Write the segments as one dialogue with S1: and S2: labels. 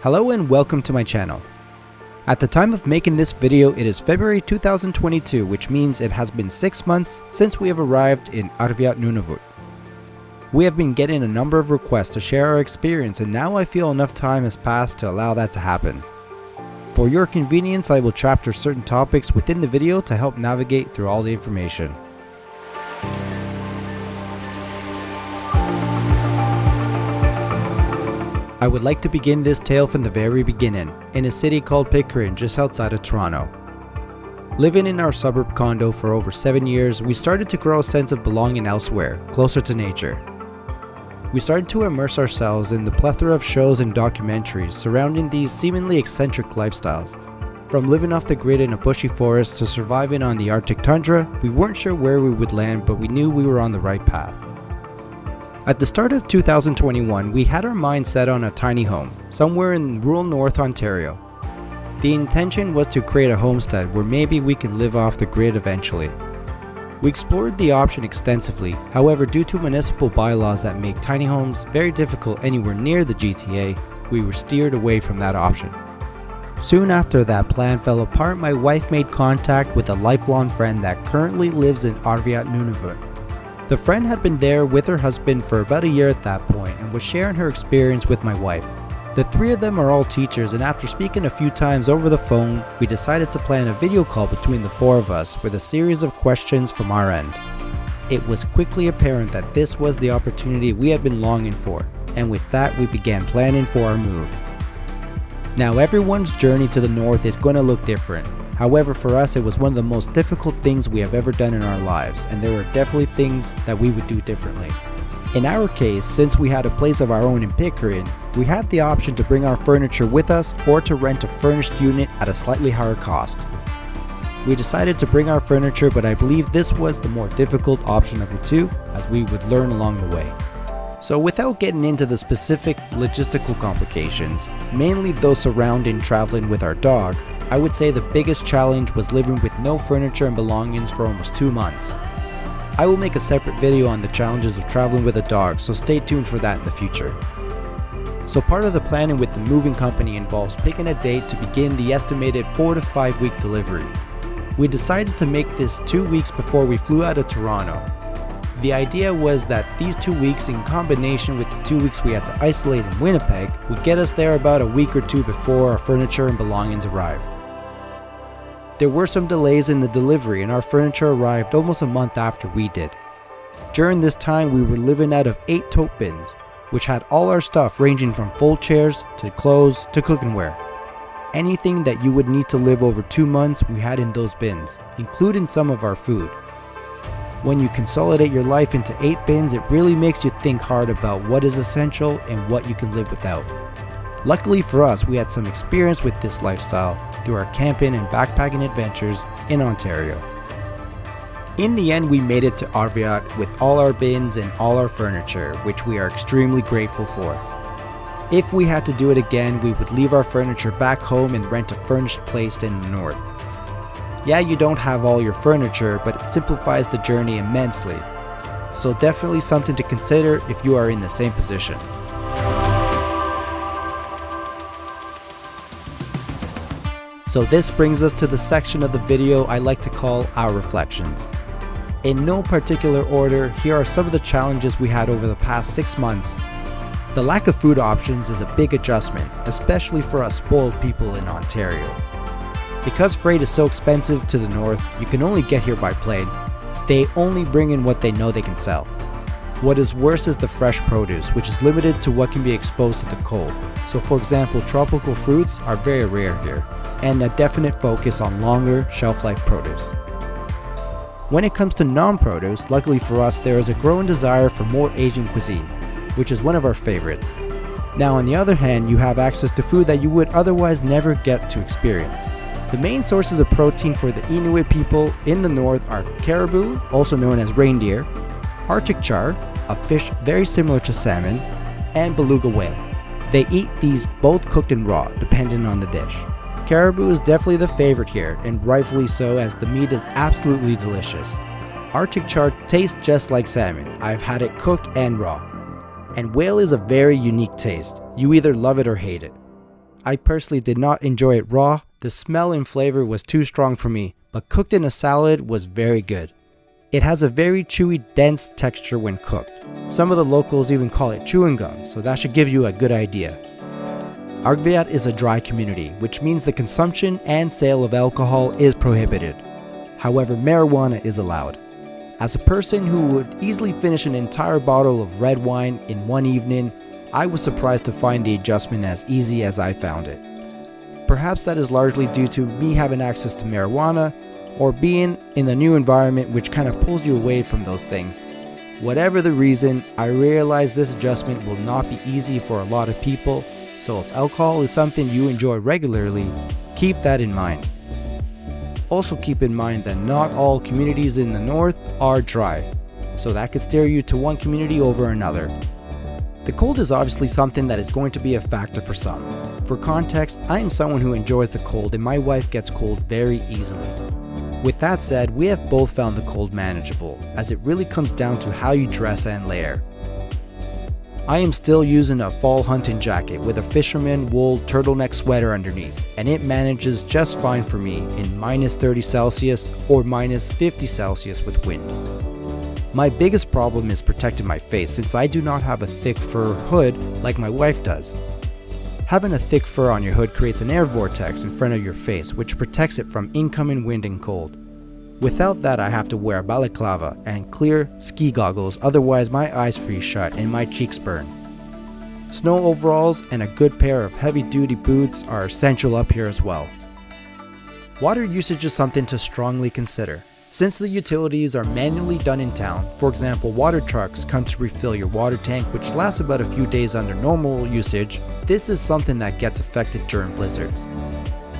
S1: Hello and welcome to my channel. At the time of making this video, it is February 2022, which means it has been 6 months since we have arrived in Uppbeat, Nunavut. We have been getting a number of requests to share our experience, and now I feel enough time has passed to allow that to happen. For your convenience, I will chapter certain topics within the video to help navigate through all the information. I would like to begin this tale from the very beginning, in a city called Pickering just outside of Toronto. Living in our suburb condo for over 7 years, we started to grow a sense of belonging elsewhere, closer to nature. We started to immerse ourselves in the plethora of shows and documentaries surrounding these seemingly eccentric lifestyles. From living off the grid in a bushy forest to surviving on the Arctic tundra, we weren't sure where we would land, but we knew we were on the right path. At the start of 2021, we had our mind set on a tiny home, somewhere in rural North Ontario. The intention was to create a homestead where maybe we could live off the grid eventually. We explored the option extensively, however, due to municipal bylaws that make tiny homes very difficult anywhere near the GTA, we were steered away from that option. Soon after that plan fell apart, my wife made contact with a lifelong friend that currently lives in Uppbeat, Nunavut. The friend had been there with her husband for about a year at that point and was sharing her experience with my wife. The three of them are all teachers, and after speaking a few times over the phone, we decided to plan a video call between the four of us with a series of questions from our end. It was quickly apparent that this was the opportunity we had been longing for, and with that we began planning for our move. Now everyone's journey to the north is going to look different. However, for us it was one of the most difficult things we have ever done in our lives, and there were definitely things that we would do differently. In our case, since we had a place of our own in Pickering, we had the option to bring our furniture with us or to rent a furnished unit at a slightly higher cost. We decided to bring our furniture, but I believe this was the more difficult option of the two, as we would learn along the way. So without getting into the specific logistical complications, mainly those surrounding traveling with our dog, I would say the biggest challenge was living with no furniture and belongings for almost 2 months. I will make a separate video on the challenges of traveling with a dog, so stay tuned for that in the future. So part of the planning with the moving company involves picking a date to begin the estimated 4 to 5 week delivery. We decided to make this 2 weeks before we flew out of Toronto. The idea was that these 2 weeks, in combination with the 2 weeks we had to isolate in Winnipeg, would get us there about a week or two before our furniture and belongings arrived. There were some delays in the delivery, and our furniture arrived almost a month after we did. During this time, we were living out of 8 tote bins, which had all our stuff ranging from fold chairs to clothes to cookware. Anything that you would need to live over 2 months, we had in those bins, including some of our food. When you consolidate your life into 8 bins, it really makes you think hard about what is essential and what you can live without. Luckily for us, we had some experience with this lifestyle through our camping and backpacking adventures in Ontario. In the end, we made it to Uppbeat with all our bins and all our furniture, which we are extremely grateful for. If we had to do it again, we would leave our furniture back home and rent a furnished place in the north. Yeah, you don't have all your furniture, but it simplifies the journey immensely. So definitely something to consider if you are in the same position. So this brings us to the section of the video I like to call our reflections. In no particular order, here are some of the challenges we had over the past 6 months. The lack of food options is a big adjustment, especially for us spoiled people in Ontario. Because freight is so expensive to the north, you can only get here by plane. They only bring in what they know they can sell. What is worse is the fresh produce, which is limited to what can be exposed to the cold. So for example, tropical fruits are very rare here, and a definite focus on longer shelf life produce. When it comes to non-produce, luckily for us, there is a growing desire for more Asian cuisine, which is one of our favorites. Now on the other hand, you have access to food that you would otherwise never get to experience. The main sources of protein for the Inuit people in the north are caribou, also known as reindeer, Arctic char, a fish very similar to salmon, and beluga whale. They eat these both cooked and raw, depending on the dish. Caribou is definitely the favorite here, and rightfully so, as the meat is absolutely delicious. Arctic char tastes just like salmon. I've had it cooked and raw. And whale is a very unique taste. You either love it or hate it. I personally did not enjoy it raw. The smell and flavor was too strong for me, but cooked in a salad was very good. It has a very chewy, dense texture when cooked. Some of the locals even call it chewing gum, so that should give you a good idea. Uppbeat is a dry community, which means the consumption and sale of alcohol is prohibited. However, marijuana is allowed. As a person who would easily finish an entire bottle of red wine in one evening, I was surprised to find the adjustment as easy as I found it. Perhaps that is largely due to me having access to marijuana, or being in a new environment which kind of pulls you away from those things. Whatever the reason, I realize this adjustment will not be easy for a lot of people, so if alcohol is something you enjoy regularly, keep that in mind. Also keep in mind that not all communities in the north are dry, so that could steer you to one community over another. The cold is obviously something that is going to be a factor for some. For context, I am someone who enjoys the cold and my wife gets cold very easily. With that said, we have both found the cold manageable, as it really comes down to how you dress and layer. I am still using a fall hunting jacket with a fisherman wool turtleneck sweater underneath, and it manages just fine for me in minus 30 Celsius or minus 50 Celsius with wind. My biggest problem is protecting my face since I do not have a thick fur hood like my wife does. Having a thick fur on your hood creates an air vortex in front of your face which protects it from incoming wind and cold. Without that, I have to wear a balaclava and clear ski goggles, otherwise my eyes freeze shut and my cheeks burn. Snow overalls and a good pair of heavy-duty boots are essential up here as well. Water usage is something to strongly consider. Since the utilities are manually done in town, for example, water trucks come to refill your water tank, which lasts about a few days under normal usage, this is something that gets affected during blizzards.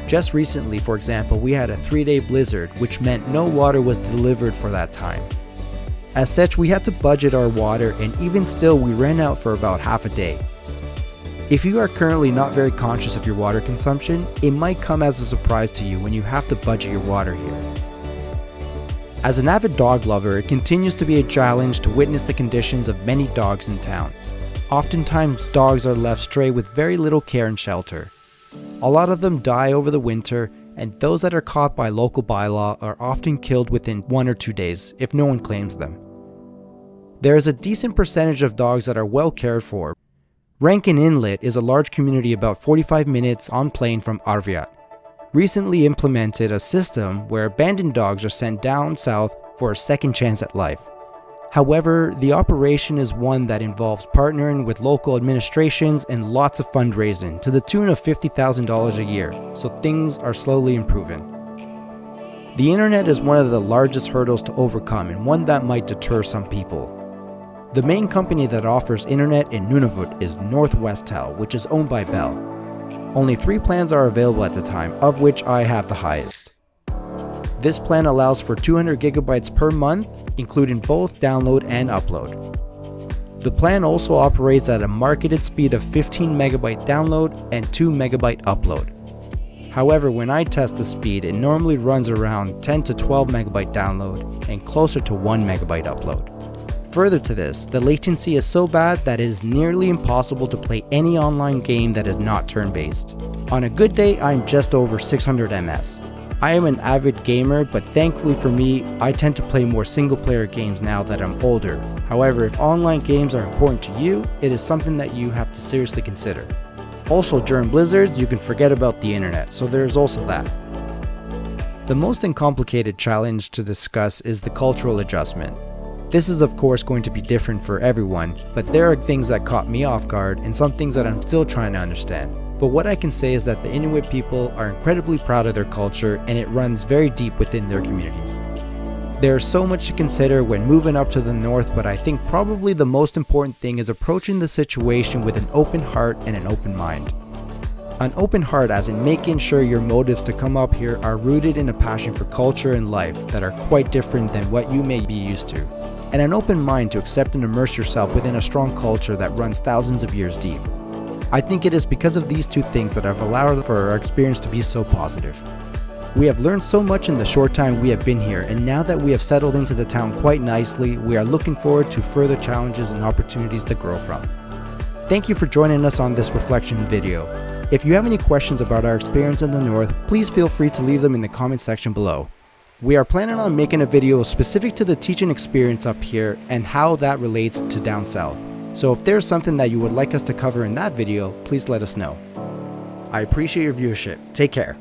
S1: Just recently, for example, we had a 3-day blizzard, which meant no water was delivered for that time. As such, we had to budget our water, and even still, we ran out for about half a day. If you are currently not very conscious of your water consumption, it might come as a surprise to you when you have to budget your water here. As an avid dog lover, it continues to be a challenge to witness the conditions of many dogs in town. Oftentimes, dogs are left stray with very little care and shelter. A lot of them die over the winter, and those that are caught by local bylaw are often killed within 1 or 2 days if no one claims them. There is a decent percentage of dogs that are well cared for. Rankin Inlet is a large community about 45 minutes on plane from Uppbeat. Recently implemented a system where abandoned dogs are sent down south for a second chance at life. However, the operation is one that involves partnering with local administrations and lots of fundraising to the tune of $50,000 a year, so things are slowly improving. The internet is one of the largest hurdles to overcome and one that might deter some people. The main company that offers internet in Nunavut is Northwestel, which is owned by Bell. Only 3 plans are available at the time, of which I have the highest. This plan allows for 200 gigabytes per month, including both download and upload. The plan also operates at a marketed speed of 15 megabyte download and 2 megabyte upload. However, when I test the speed, it normally runs around 10 to 12 megabyte download and closer to 1 megabyte upload. Further to this, the latency is so bad that it is nearly impossible to play any online game that is not turn-based. On a good day, I'm just over 600 ms. I am an avid gamer, but thankfully for me, I tend to play more single-player games now that I'm older. However, if online games are important to you, it is something that you have to seriously consider. Also, during blizzards, you can forget about the internet, so there's also that. The most uncomplicated challenge to discuss is the cultural adjustment. This is of course going to be different for everyone, but there are things that caught me off guard and some things that I'm still trying to understand. But what I can say is that the Inuit people are incredibly proud of their culture and it runs very deep within their communities. There is so much to consider when moving up to the north, but I think probably the most important thing is approaching the situation with an open heart and an open mind. An open heart as in making sure your motives to come up here are rooted in a passion for culture and life that are quite different than what you may be used to. And an open mind to accept and immerse yourself within a strong culture that runs thousands of years deep. I think it is because of these two things that have allowed for our experience to be so positive. We have learned so much in the short time we have been here, and now that we have settled into the town quite nicely, we are looking forward to further challenges and opportunities to grow from. Thank you for joining us on this reflection video. If you have any questions about our experience in the North, please feel free to leave them in the comment section below. We are planning on making a video specific to the teaching experience up here and how that relates to down south. So if there's something that you would like us to cover in that video, please let us know. I appreciate your viewership. Take care.